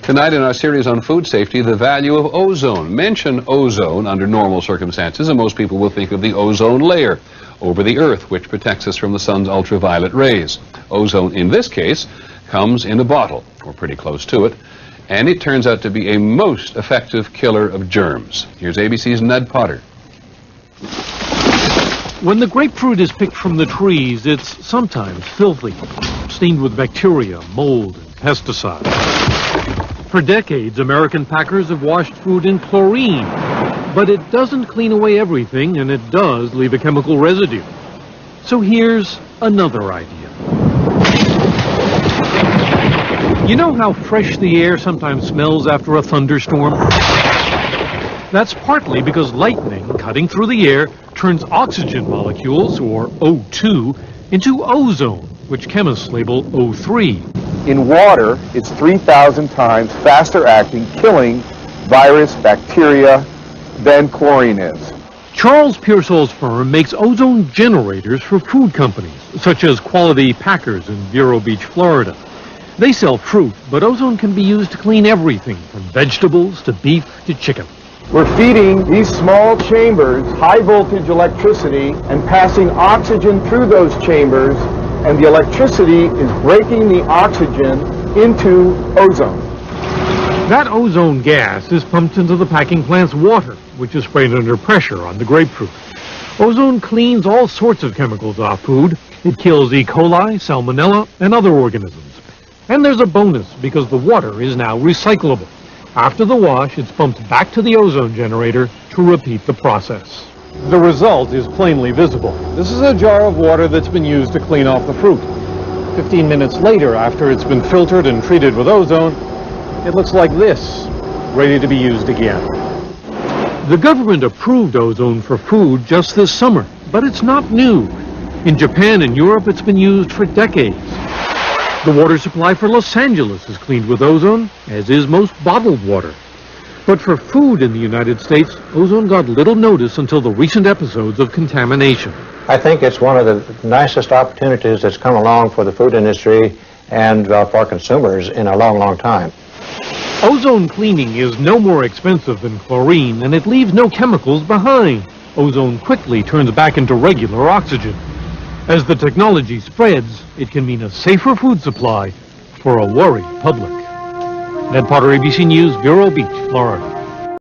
Tonight in our series on food safety, the value of ozone. Mention ozone under normal circumstances, and most people will think of the ozone layer over the earth, which protects us from the sun's ultraviolet rays. Ozone, in this case, comes in a bottle, or pretty close to it, and it turns out to be a most effective killer of germs. Here's ABC's Ned Potter. When the grapefruit is picked from the trees, it's sometimes filthy, stained with bacteria, mold, and pesticides. For decades, American packers have washed food in chlorine, but it doesn't clean away everything, and it does leave a chemical residue. So here's another idea. You know how fresh the air sometimes smells after a thunderstorm? That's partly because lightning cutting through the air turns oxygen molecules, or O2, into ozone, which chemists label O3. In water, it's 3,000 times faster acting, killing virus, bacteria than chlorine is. Charles Pearsall's firm makes ozone generators for food companies, such as Quality Packers in Vero Beach, Florida. They sell fruit, but ozone can be used to clean everything from vegetables to beef to chicken. We're feeding these small chambers high voltage electricity and passing oxygen through those chambers, and the electricity is breaking the oxygen into ozone. That ozone gas is pumped into the packing plant's water, which is sprayed under pressure on the grapefruit. Ozone cleans all sorts of chemicals off food. It kills E. coli, salmonella, and other organisms. And there's a bonus because the water is now recyclable. After the wash, it's pumped back to the ozone generator to repeat the process. The result is plainly visible. This is a jar of water that's been used to clean off the fruit. 15 minutes later, after it's been filtered and treated with ozone, it looks like this, ready to be used again. The government approved ozone for food just this summer, but it's not new. In Japan and Europe, it's been used for decades. The water supply for Los Angeles is cleaned with ozone, as is most bottled water. But for food in the United States, ozone got little notice until the recent episodes of contamination. I think it's one of the nicest opportunities that's come along for the food industry and for consumers in a long, long time. Ozone cleaning is no more expensive than chlorine, and it leaves no chemicals behind. Ozone quickly turns back into regular oxygen. As the technology spreads, it can mean a safer food supply for a worried public. Ned Potter, ABC News, Vero Beach, Florida.